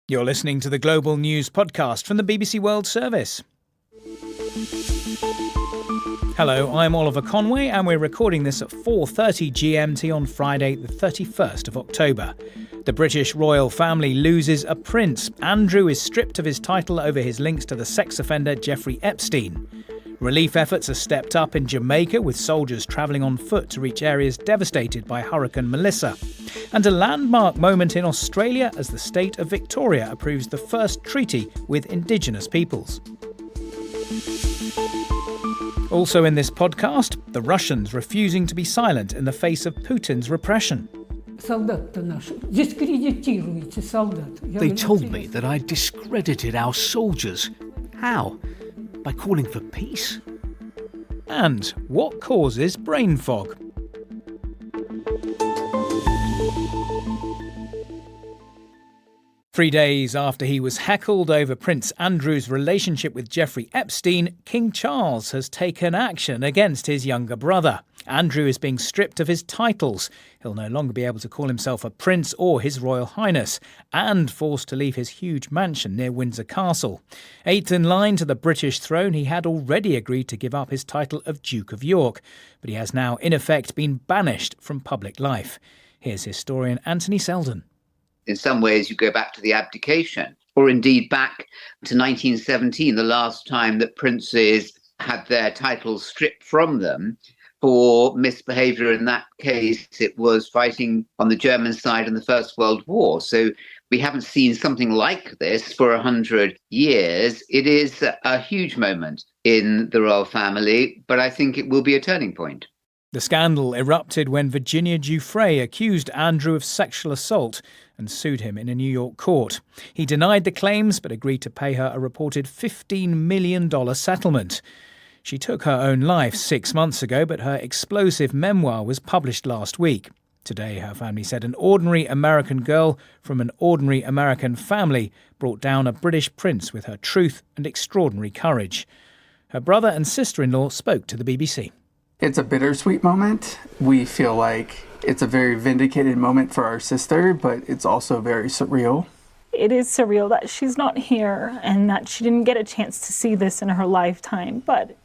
You're listening to the Global News Podcast from the BBC World Service. Hello, I'm Oliver Conway and we're recording this at 4:30 GMT on Friday the 31st of October. The British royal family loses a prince. Andrew is stripped of his title over his links to the sex offender Jeffrey Epstein. Relief efforts are stepped up in Jamaica with soldiers travelling on foot to reach areas devastated by Hurricane Melissa. And a landmark moment in Australia as the state of Victoria approves the first treaty with Indigenous peoples. Also in this podcast, the Russians refusing to be silent in the face of Putin's repression. They told me that I discredited our soldiers. How? By calling for peace? And what causes brain fog? Three days after he was heckled over Prince Andrew's relationship with Jeffrey Epstein, King Charles has taken action against his younger brother. Andrew is being stripped of his titles. He'll no longer be able to call himself a prince or His Royal Highness, and forced to leave his huge mansion near Windsor Castle. Eighth in line to the British throne, he had already agreed to give up his title of Duke of York, but he has now in effect been banished from public life. Here's historian Anthony Selden. In some ways, you go back to the abdication, or indeed back to 1917, the last time that princes had their titles stripped from them for misbehaviour. In that case, it was fighting on the German side in the First World War. So we haven't seen something like this for 100 years. It is a huge moment in the royal family, but I think it will be a turning point. The scandal erupted when Virginia Giuffre accused Andrew of sexual assault and sued him in a New York court. He denied the claims but agreed to pay her a reported $15 million settlement. She took her own life 6 months ago, but her explosive memoir was published last week. Today, her family said an ordinary American girl from an ordinary American family brought down a British prince with her truth and extraordinary courage. Her brother and sister-in-law spoke to the BBC. It's a bittersweet moment. We feel like it's a very vindicated moment for our sister, but it's also very surreal. It is surreal that she's not here and that she didn't get a chance to see this in her lifetime, but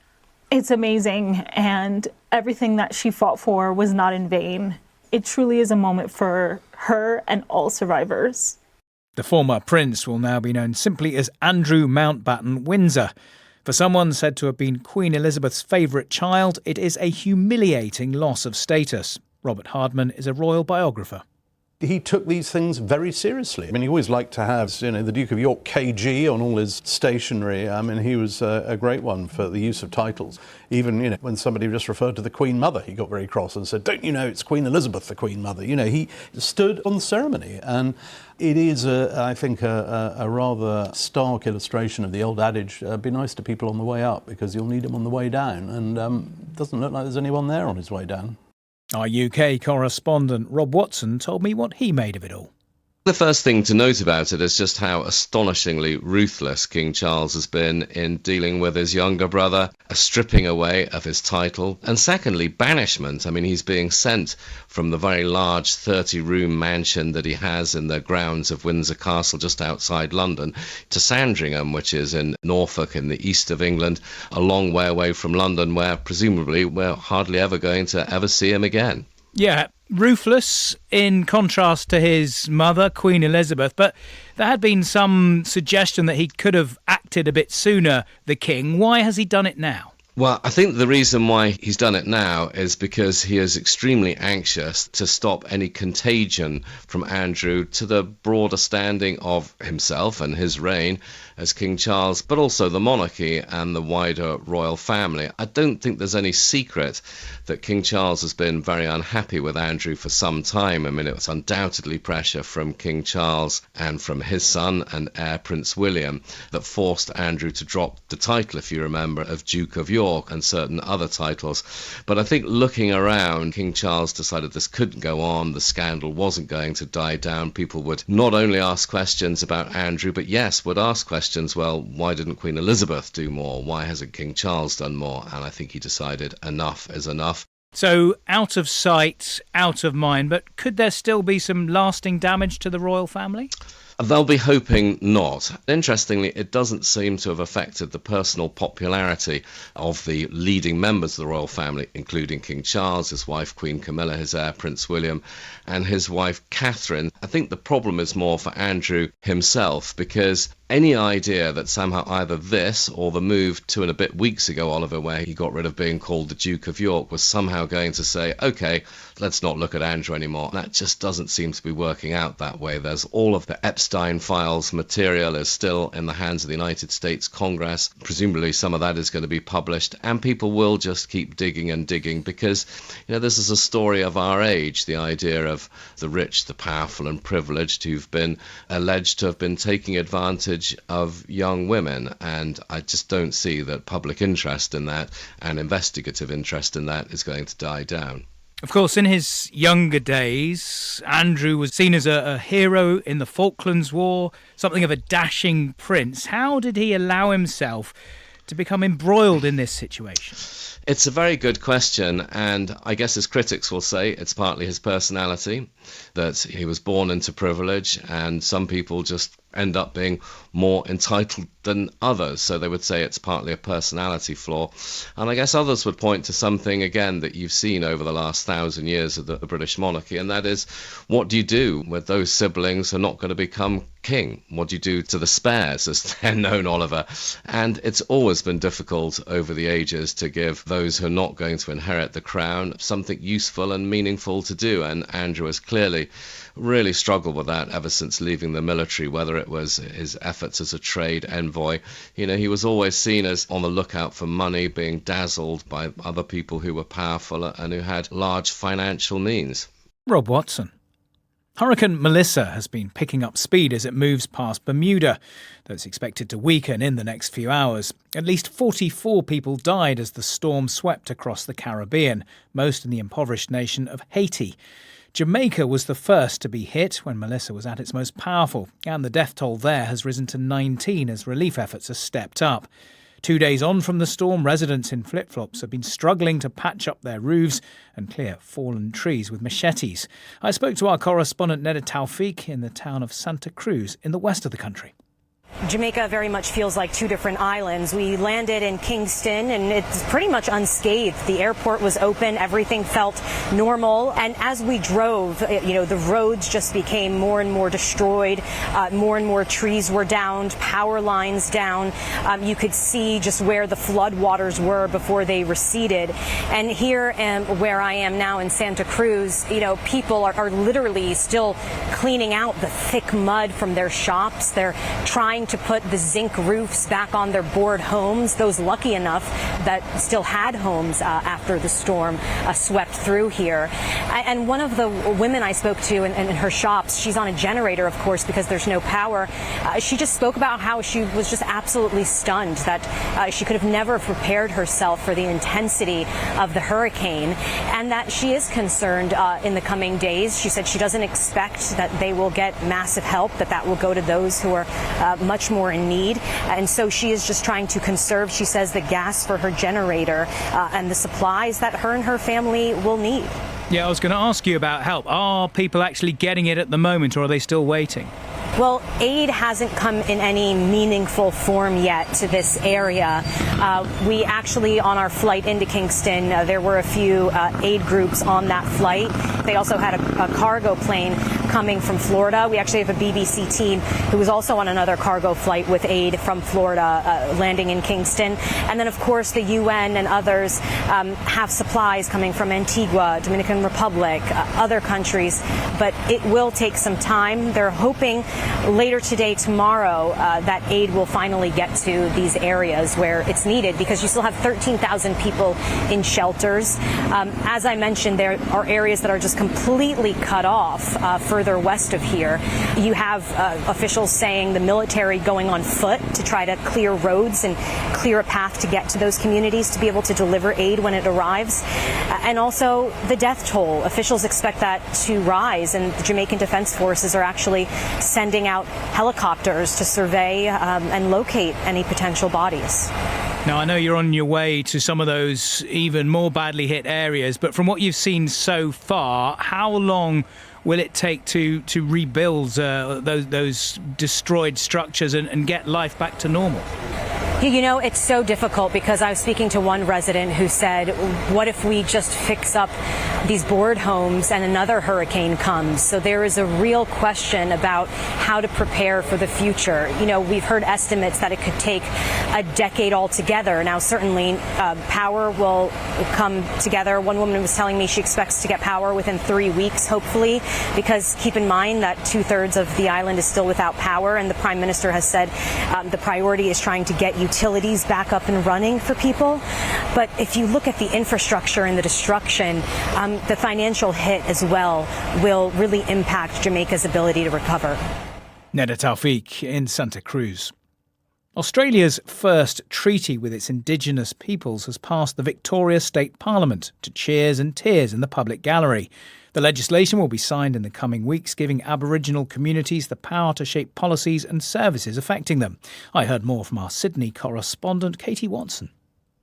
it's amazing, and everything that she fought for was not in vain. It truly is a moment for her and all survivors. The former prince will now be known simply as Andrew Mountbatten Windsor. For someone said to have been Queen Elizabeth's favourite child, it is a humiliating loss of status. Robert Hardman is a royal biographer. He took these things very seriously. I mean, he always liked to have, the Duke of York KG on all his stationery. I mean, he was a great one for the use of titles. Even, when somebody just referred to the Queen Mother, he got very cross and said, "Don't you know it's Queen Elizabeth, the Queen Mother?" He stood on the ceremony. And it is, I think, a rather stark illustration of the old adage, be nice to people on the way up because you'll need them on the way down. And it doesn't look like there's anyone there on his way down. Our UK correspondent Rob Watson told me what he made of it all. The first thing to note about it is just how astonishingly ruthless King Charles has been in dealing with his younger brother, a stripping away of his title, and secondly, banishment. I mean, he's being sent from the very large 30-room mansion that he has in the grounds of Windsor Castle just outside London to Sandringham, which is in Norfolk in the east of England, a long way away from London, where presumably we're hardly ever going to ever see him again. Yeah, ruthless in contrast to his mother, Queen Elizabeth, but there had been some suggestion that he could have acted a bit sooner, the king. Why has he done it now? Well, I think the reason why he's done it now is because he is extremely anxious to stop any contagion from Andrew to the broader standing of himself and his reign as King Charles, but also the monarchy and the wider royal family. I don't think there's any secret that King Charles has been very unhappy with Andrew for some time. I mean, it was undoubtedly pressure from King Charles and from his son and heir Prince William that forced Andrew to drop the title, if you remember, of Duke of York and certain other titles. But I think looking around, King Charles decided this couldn't go on, the scandal wasn't going to die down. People would not only ask questions about Andrew, but yes, would ask questions, well, why didn't Queen Elizabeth do more? Why hasn't King Charles done more? And I think he decided enough is enough. So out of sight, out of mind, but could there still be some lasting damage to the royal family? They'll be hoping not. Interestingly, it doesn't seem to have affected the personal popularity of the leading members of the royal family, including King Charles, his wife Queen Camilla, his heir Prince William, and his wife Catherine. I think the problem is more for Andrew himself, because any idea that somehow either this or the move 2.5 weeks ago, Oliver, where he got rid of being called the Duke of York, was somehow going to say, OK, let's not look at Andrew anymore. That just doesn't seem to be working out that way. There's all of the Epstein files material is still in the hands of the United States Congress. Presumably some of that is going to be published, and people will just keep digging and digging, because this is a story of our age, the idea of the rich, the powerful and privileged who've been alleged to have been taking advantage of young women, and I just don't see that public interest in that and investigative interest in that is going to die down. Of course, in his younger days, Andrew was seen as a hero in the Falklands War, something of a dashing prince. How did he allow himself to become embroiled in this situation? It's a very good question, and I guess his critics will say it's partly his personality, that he was born into privilege, and some people just end up being more entitled than others, so they would say it's partly a personality flaw. And I guess others would point to something, again, that you've seen over the last 1,000 years of the British monarchy, and that is, what do you do when those siblings are not going to become king? What do you do to the spares, as they're known, Oliver? And it's always been difficult over the ages to give those who are not going to inherit the crown something useful and meaningful to do, and Andrew has clearly really struggled with that ever since leaving the military, whether it was his efforts as a trade envoy. He was always seen as on the lookout for money, being dazzled by other people who were powerful and who had large financial means. Rob Watson. Hurricane Melissa has been picking up speed as it moves past Bermuda, though it's expected to weaken in the next few hours. At least 44 people died as the storm swept across the Caribbean, most in the impoverished nation of Haiti. Jamaica was the first to be hit when Melissa was at its most powerful, and the death toll there has risen to 19 as relief efforts are stepped up. 2 days on from the storm, residents in flip-flops have been struggling to patch up their roofs and clear fallen trees with machetes. I spoke to our correspondent Neda Taufik in the town of Santa Cruz in the west of the country. Jamaica very much feels like two different islands. We landed in Kingston and it's pretty much unscathed. The airport was open. Everything felt normal. And as we drove, the roads just became more and more destroyed. More and more trees were downed, power lines down. You could see just where the floodwaters were before they receded. And here where I am now in Santa Cruz, people are literally still cleaning out the thick mud from their shops. They're trying to put the zinc roofs back on their board homes, those lucky enough that still had homes after the storm swept through here. And one of the women I spoke to in her shops, she's on a generator, of course, because there's no power. She just spoke about how she was just absolutely stunned that she could have never prepared herself for the intensity of the hurricane, and that she is concerned in the coming days. She said she doesn't expect that they will get massive help, that will go to those who are much more in need. And so she is just trying to conserve, she says, the gas for her generator and the supplies that her and her family will need. Yeah, I was going to ask you about help. Are people actually getting it at the moment, or are they still waiting? Well, aid hasn't come in any meaningful form yet to this area. We actually, on our flight into Kingston, there were a few aid groups on that flight. They also had a cargo plane coming from Florida. We actually have a BBC team who was also on another cargo flight with aid from Florida landing in Kingston. And then, of course, the UN and others have supplies coming from Antigua, Dominican Republic, other countries. But it will take some time. They're hoping later today, tomorrow, that aid will finally get to these areas where it's needed, because you still have 13,000 people in shelters. As I mentioned, there are areas that are just completely cut off further west of here. You have officials saying the military going on foot to try to clear roads and clear a path to get to those communities to be able to deliver aid when it arrives. And also the death toll. Officials expect that to rise, and the Jamaican Defense Forces are actually sending out helicopters to survey and locate any potential bodies. Now, I know you're on your way to some of those even more badly hit areas, but from what you've seen so far, how long will it take to rebuild those destroyed structures and get life back to normal? You know, it's so difficult because I was speaking to one resident who said, what if we just fix up these board homes and another hurricane comes? So there is a real question about how to prepare for the future. You know, we've heard estimates that it could take a decade altogether. Now, certainly power will come together. One woman was telling me she expects to get power within 3 weeks, hopefully, because keep in mind that 2/3 of the island is still without power. And the Prime Minister has said the priority is trying to get utilities back up and running for people. But if you look at the infrastructure and the destruction, the financial hit as well will really impact Jamaica's ability to recover. Neda Taufik in Santa Cruz. Australia's first treaty with its Indigenous peoples has passed the Victoria State Parliament to cheers and tears in the public gallery. The legislation will be signed in the coming weeks, giving Aboriginal communities the power to shape policies and services affecting them. I heard more from our Sydney correspondent, Katie Watson.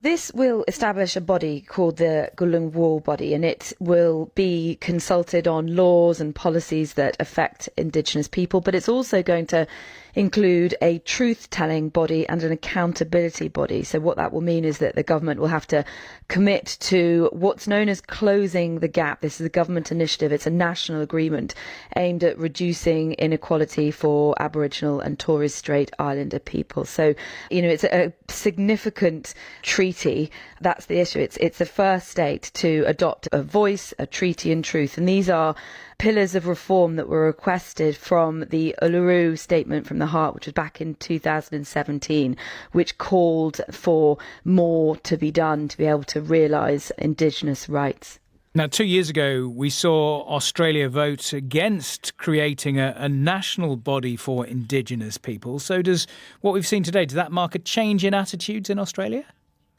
This will establish a body called the Gulung War Body, and it will be consulted on laws and policies that affect Indigenous people, but it's also going to include a truth-telling body and an accountability body. So what that will mean is that the government will have to commit to what's known as closing the gap. This is a government initiative. It's a national agreement aimed at reducing inequality for Aboriginal and Torres Strait Islander people. So, you know, it's a significant treaty. That's the issue. It's the first state to adopt a voice, a treaty and truth. And these are pillars of reform that were requested from the Uluru Statement from the Heart, which was back in 2017, which called for more to be done to be able to realise Indigenous rights. Now, 2 years ago, we saw Australia vote against creating a national body for Indigenous people. So does what we've seen today, does that mark a change in attitudes in Australia?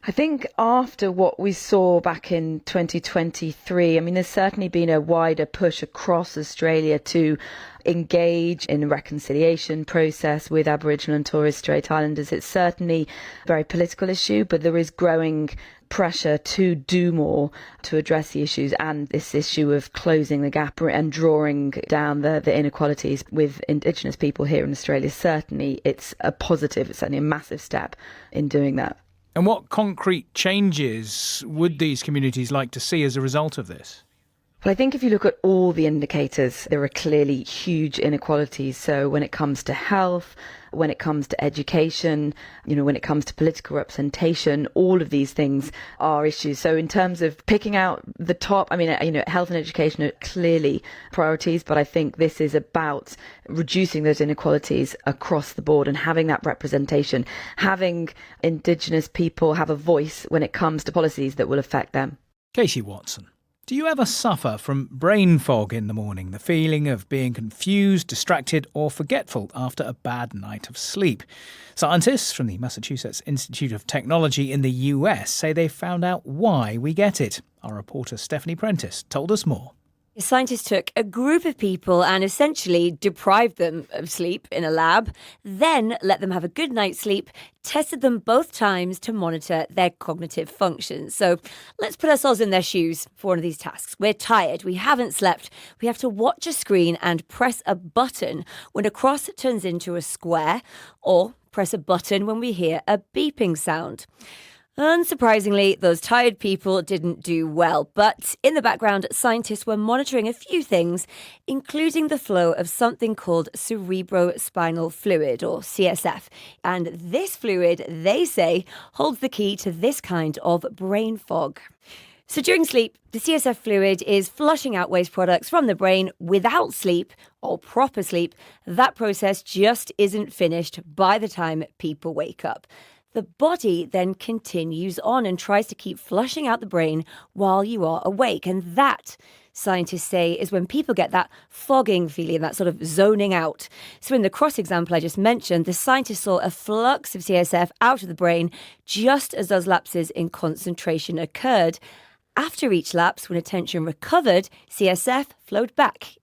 I think after what we saw back in 2023, I mean, there's certainly been a wider push across Australia to engage in a reconciliation process with Aboriginal and Torres Strait Islanders. It's certainly a very political issue, but there is growing pressure to do more to address the issues and this issue of closing the gap and drawing down the inequalities with Indigenous people here in Australia. Certainly, it's a positive, it's certainly a massive step in doing that. And what concrete changes would these communities like to see as a result of this? Well, I think if you look at all the indicators, there are clearly huge inequalities. So when it comes to health, when it comes to education, you know, when it comes to political representation, all of these things are issues. So in terms of picking out the top, I mean, you know, health and education are clearly priorities, but I think this is about reducing those inequalities across the board and having that representation, having Indigenous people have a voice when it comes to policies that will affect them. Casey Watson. Do you ever suffer from brain fog in the morning, the feeling of being confused, distracted or forgetful after a bad night of sleep? Scientists from the Massachusetts Institute of Technology in the US say they found out why we get it. Our reporter Stephanie Prentice told us more. Scientists took a group of people and essentially deprived them of sleep in a lab, then let them have a good night's sleep, tested them both times to monitor their cognitive functions. So let's put ourselves in their shoes for one of these tasks. We're tired, we haven't slept, we have to watch a screen and press a button when a cross turns into a square, or press a button when we hear a beeping sound. Unsurprisingly, those tired people didn't do well, but in the background, scientists were monitoring a few things, including the flow of something called cerebrospinal fluid, or CSF. And this fluid, they say, holds the key to this kind of brain fog. So during sleep, the CSF fluid is flushing out waste products from the brain. Without sleep, or proper sleep, that process just isn't finished by the time people wake up. The body then continues on and tries to keep flushing out the brain while you are awake. And that, scientists say, is when people get that fogging feeling, that sort of zoning out. So in the cross example I just mentioned, the scientists saw a flux of CSF out of the brain just as those lapses in concentration occurred. After each lapse, when attention recovered, CSF flowed back.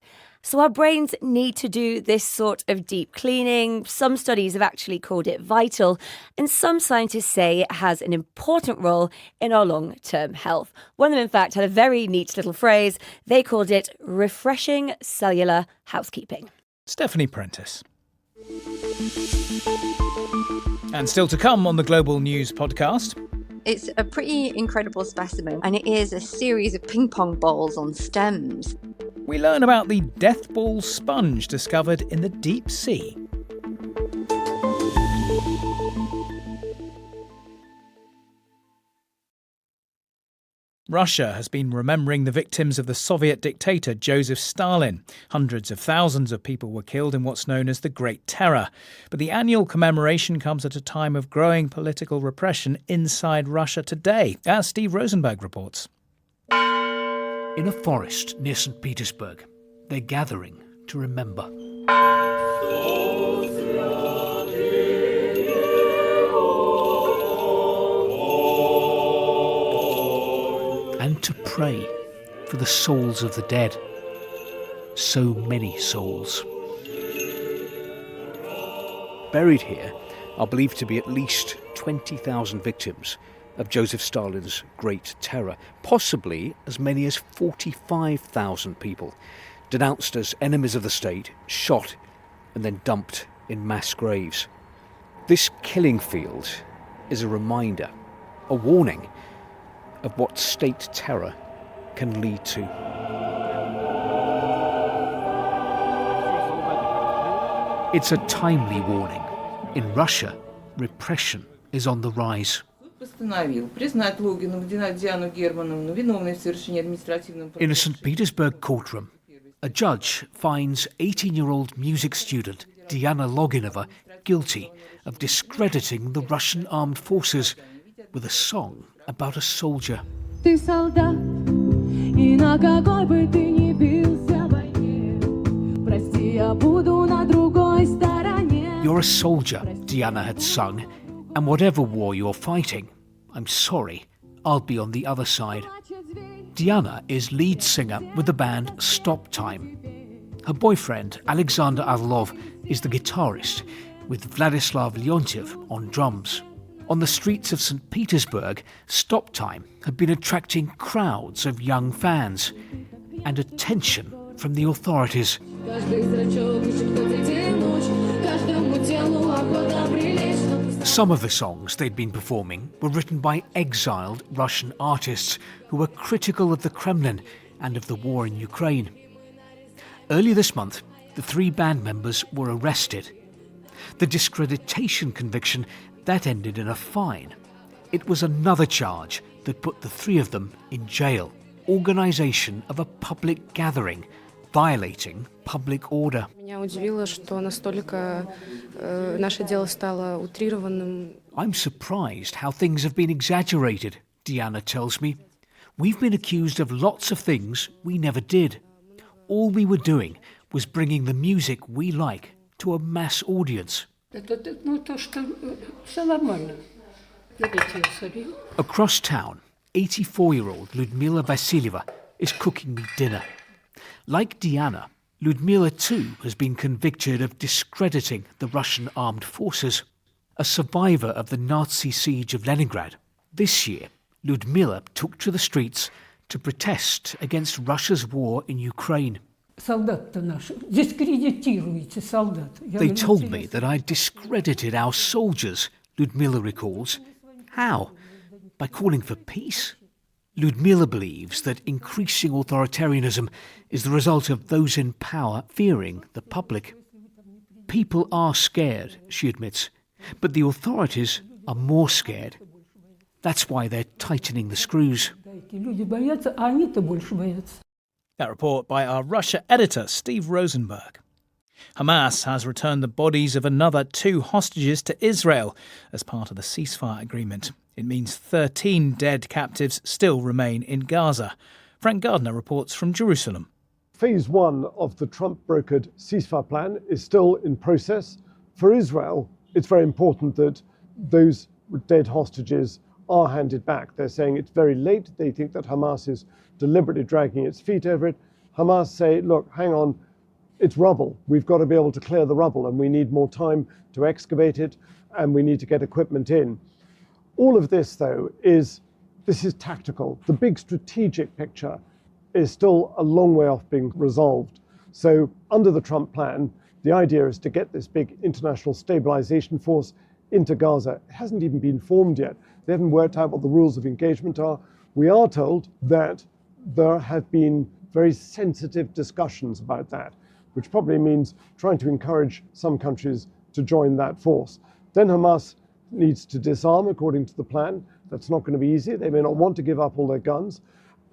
So our brains need to do this sort of deep cleaning. Some studies have actually called it vital, and some scientists say it has an important role in our long-term health. One of them, in fact, had a very neat little phrase. They called it refreshing cellular housekeeping. Stephanie Prentice. And still to come on the Global News podcast. It's a pretty incredible specimen, and it is a series of ping pong balls on stems. We learn about the death ball sponge discovered in the deep sea. Russia has been remembering the victims of the Soviet dictator Joseph Stalin. Hundreds of thousands of people were killed in what's known as the Great Terror. But the annual commemoration comes at a time of growing political repression inside Russia today, as Steve Rosenberg reports. In a forest near St. Petersburg, they're gathering to remember. And to pray for the souls of the dead. So many souls. Buried here are believed to be at least 20,000 victims of Joseph Stalin's Great Terror, possibly as many as 45,000 people denounced as enemies of the state, shot and then dumped in mass graves. This killing field is a reminder, a warning of what state terror can lead to. It's a timely warning. In Russia, repression is on the rise. In a St. Petersburg courtroom, a judge finds 18-year-old music student Diana Loginova guilty of discrediting the Russian armed forces with a song about a soldier. You're a soldier, Diana had sung, and whatever war you're fighting, I'm sorry, I'll be on the other side. Diana is lead singer with the band Stop Time. Her boyfriend, Alexander Orlov, is the guitarist, with Vladislav Leontiev on drums. On the streets of St. Petersburg, Stop Time had been attracting crowds of young fans and attention from the authorities. Some of the songs they'd been performing were written by exiled Russian artists who were critical of the Kremlin and of the war in Ukraine. Earlier this month, the three band members were arrested. The discreditation conviction, that ended in a fine. It was another charge that put the three of them in jail. Organisation of a public gathering, violating public order. I'm surprised how things have been exaggerated, Diana tells me. We've been accused of lots of things we never did. All we were doing was bringing the music we like to a mass audience. Across town, 84-year-old Ludmila Vasilieva is cooking me dinner. Like Diana, Ludmila too has been convicted of discrediting the Russian armed forces. A survivor of the Nazi siege of Leningrad, this year Ludmila took to the streets to protest against Russia's war in Ukraine. They told me that I discredited our soldiers, Ludmila recalls. How? By calling for peace? Ludmila believes that increasing authoritarianism is the result of those in power fearing the public. People are scared, she admits, but the authorities are more scared. That's why they're tightening the screws. That report by our Russia editor, Steve Rosenberg. Hamas has returned the bodies of another 2 hostages to Israel as part of the ceasefire agreement. It means 13 dead captives still remain in Gaza. Frank Gardner reports from Jerusalem. Phase 1 of the Trump-brokered ceasefire plan is still in process. For Israel, it's very important that those dead hostages are handed back. They're saying it's very late. They think that Hamas is deliberately dragging its feet over it. Hamas say, look, hang on, it's rubble. We've got to be able to clear the rubble, and we need more time to excavate it, and we need to get equipment in. All of this, though, is tactical. The big strategic picture is still a long way off being resolved. So under the Trump plan, the idea is to get this big international stabilization force into Gaza. It hasn't even been formed yet. They haven't worked out what the rules of engagement are. We are told that there have been very sensitive discussions about that, which probably means trying to encourage some countries to join that force. Then Hamas needs to disarm according to the plan. That's not going to be easy. They may not want to give up all their guns.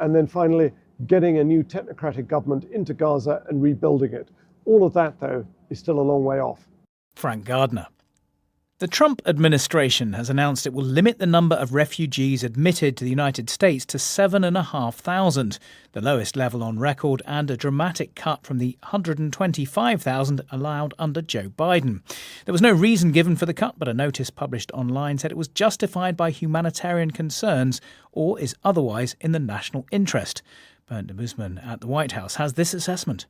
And then finally, getting a new technocratic government into Gaza and rebuilding it. All of that, though, is still a long way off. Frank Gardner. The Trump administration has announced it will limit the number of refugees admitted to the United States to 7,500, the lowest level on record, and a dramatic cut from the 125,000 allowed under Joe Biden. There was no reason given for the cut, but a notice published online said it was justified by humanitarian concerns or is otherwise in the national interest. Bernd Debusmann at the White House has this assessment.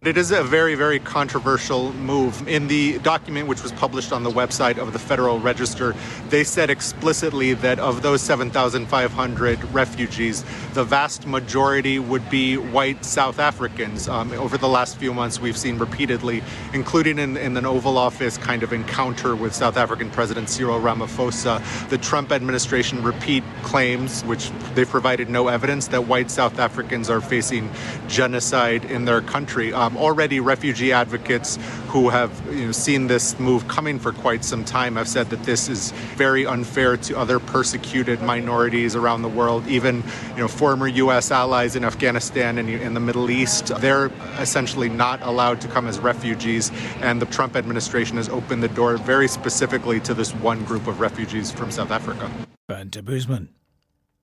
It is a very, very controversial move. In the document which was published on the website of the Federal Register, they said explicitly that of those 7,500 refugees, the vast majority would be white South Africans. Over the last few months, we've seen repeatedly, including in an Oval Office kind of encounter with South African President Cyril Ramaphosa, the Trump administration repeat claims, which they've provided no evidence, that white South Africans are facing genocide in their country. Already refugee advocates who have seen this move coming for quite some time have said that this is very unfair to other persecuted minorities around the world, even former U.S. allies in Afghanistan and in the Middle East. They're essentially not allowed to come as refugees, and the Trump administration has opened the door very specifically to this one group of refugees from South Africa. Bernd Debusmann.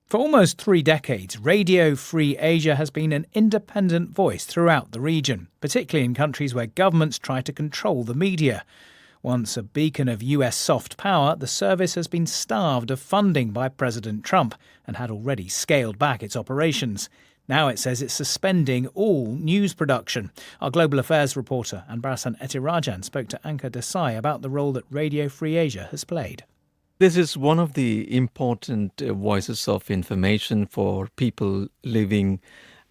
For almost 3 decades, Radio Free Asia has been an independent voice throughout the region, particularly in countries where governments try to control the media. Once a beacon of US soft power, the service has been starved of funding by President Trump and had already scaled back its operations. Now it says it's suspending all news production. Our global affairs reporter Anbarasan Etirajan spoke to Anka Desai about the role that Radio Free Asia has played. This is one of the important voices of information for people living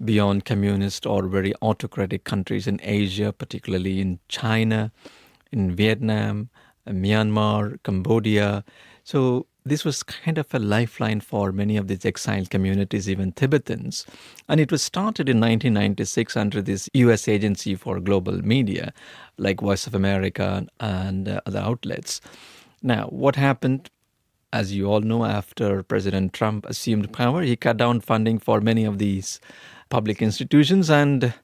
beyond communist or very autocratic countries in Asia, particularly in China, in Vietnam, Myanmar, Cambodia. So this was kind of a lifeline for many of these exiled communities, even Tibetans. And it was started in 1996 under this U.S. Agency for Global Media, like Voice of America and other outlets. Now, what happened? As you all know, after President Trump assumed power, he cut down funding for many of these public institutions, and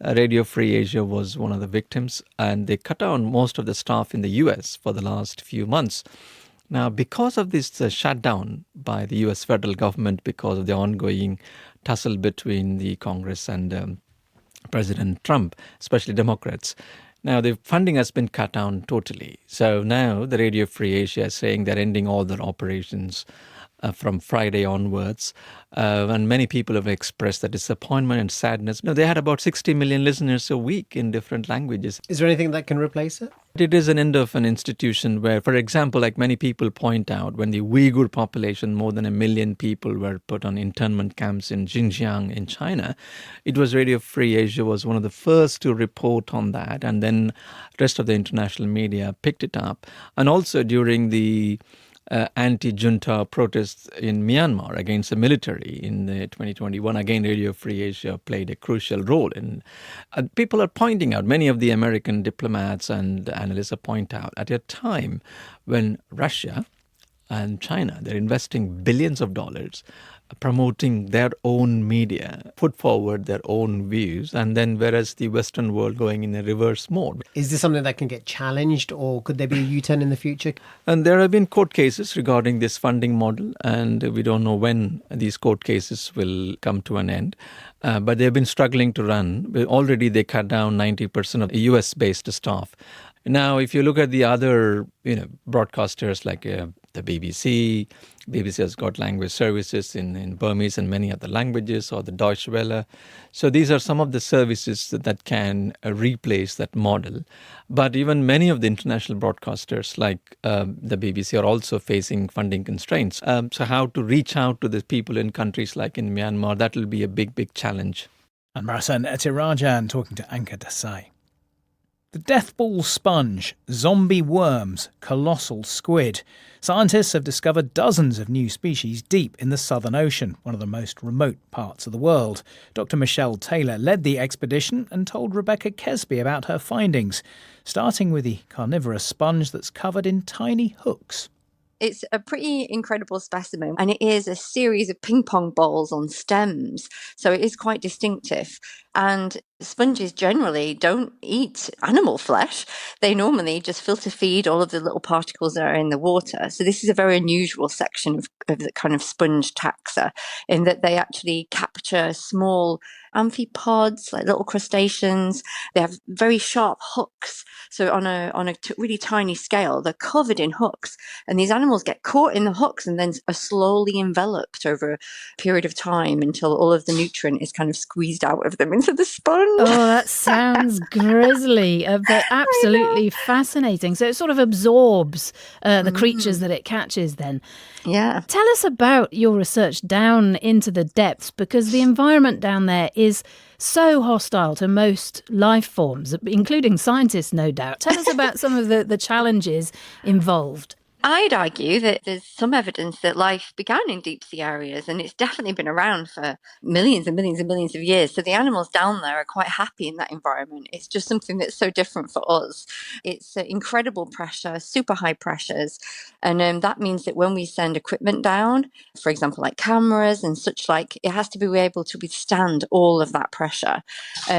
Radio Free Asia was one of the victims, and they cut down most of the staff in the US for the last few months. Now, because of this shutdown by the US federal government, because of the ongoing tussle between the Congress and President Trump, especially Democrats, now, the funding has been cut down totally. So now the Radio Free Asia is saying they're ending all their operations from Friday onwards. And many people have expressed their disappointment and sadness. No, they had about 60 million listeners a week in different languages. Is there anything that can replace it? It is an end of an institution where, for example, like many people point out, when the Uyghur population, more than 1 million people were put on internment camps in Xinjiang in China, it was Radio Free Asia was one of the first to report on that. And then the rest of the international media picked it up. And also during the anti-junta protests in Myanmar against the military in 2021. Again, Radio Free Asia played a crucial role. People are pointing out, many of the American diplomats and analysts point out, at a time when Russia and China, they're investing billions of dollars promoting their own media, put forward their own views, and then whereas the Western world going in a reverse mode. Is this something that can get challenged, or could there be a U-turn in the future? And there have been court cases regarding this funding model, and we don't know when these court cases will come to an end. But they've been struggling to run. Already they cut down 90% of the US-based staff Now, if you look at the other, broadcasters like the BBC has got language services in Burmese and many other languages, or the Deutsche Welle. So these are some of the services that can replace that model. But even many of the international broadcasters like the BBC are also facing funding constraints. So how to reach out to the people in countries like in Myanmar, that will be a big, big challenge. And Marasan Etirajan talking to Anka Desai. The death ball sponge, zombie worms, colossal squid. Scientists have discovered dozens of new species deep in the Southern Ocean, one of the most remote parts of the world. Dr. Michelle Taylor led the expedition and told Rebecca Kesby about her findings, starting with the carnivorous sponge that's covered in tiny hooks. It's a pretty incredible specimen, and it is a series of ping pong balls on stems, so it is quite distinctive. And sponges generally don't eat animal flesh. They normally just filter feed all of the little particles that are in the water. So this is a very unusual section of the kind of sponge taxa, in that they actually capture small amphipods, like little crustaceans. They have very sharp hooks. So on a really tiny scale, they're covered in hooks. And these animals get caught in the hooks and then are slowly enveloped over a period of time until all of the nutrient is kind of squeezed out of them into the sponge. Oh, that sounds grisly, but absolutely fascinating. So it sort of absorbs the creatures that it catches then. Yeah. Tell us about your research down into the depths, because the environment down there is so hostile to most life forms, including scientists, no doubt. Tell us about some of the challenges involved. I'd argue that there's some evidence that life began in deep sea areas, and it's definitely been around for millions and millions and millions of years. So the animals down there are quite happy in that environment. It's just something that's so different for us. It's incredible pressure, super high pressures. And that means that when we send equipment down, for example, like cameras and such like, it has to be able to withstand all of that pressure,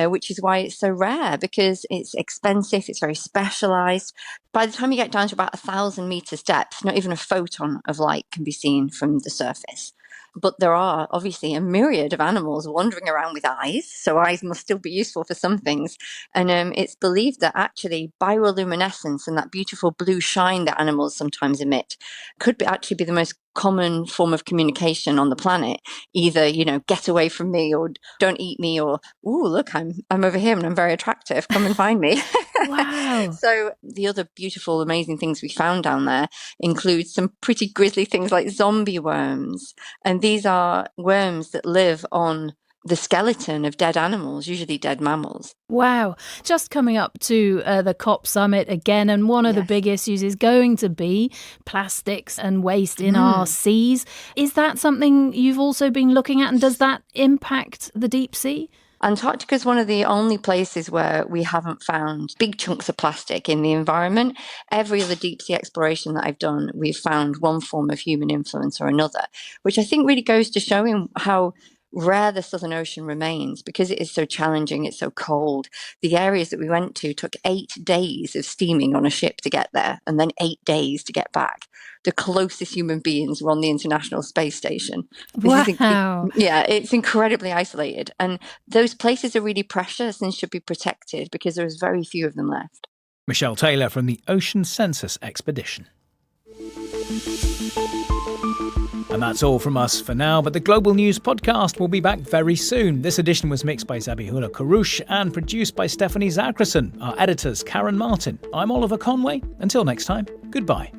which is why it's so rare, because it's expensive, it's very specialized. By the time you get down to about 1,000 meters depth, not even a photon of light can be seen from the surface. But there are obviously a myriad of animals wandering around with eyes, so eyes must still be useful for some things. And it's believed that actually bioluminescence and that beautiful blue shine that animals sometimes emit could actually be the most common form of communication on the planet. Either, get away from me, or don't eat me, or, ooh, look, I'm over here and I'm very attractive, come and find me. Wow. So the other beautiful, amazing things we found down there include some pretty grisly things like zombie worms. And these are worms that live on the skeleton of dead animals, usually dead mammals. Wow. Just coming up to the COP summit again, and one of the big issues is going to be plastics and waste in our seas. Is that something you've also been looking at, and does that impact the deep sea? Antarctica is one of the only places where we haven't found big chunks of plastic in the environment. Every other deep sea exploration that I've done, we've found one form of human influence or another, which I think really goes to showing how rare the Southern Ocean remains, because it is so challenging, it's so cold. The areas that we went to took 8 days of steaming on a ship to get there, and then 8 days to get back. The closest human beings were on the International Space Station. Wow. It's incredibly isolated. And those places are really precious and should be protected, because there's very few of them left. Michelle Taylor from the Ocean Census Expedition. And that's all from us for now, but the Global News podcast will be back very soon. This edition was mixed by Zabihullah Karouche and produced by Stephanie Zakrason. Our editors, Karen Martin. I'm Oliver Conway. Until next time, goodbye.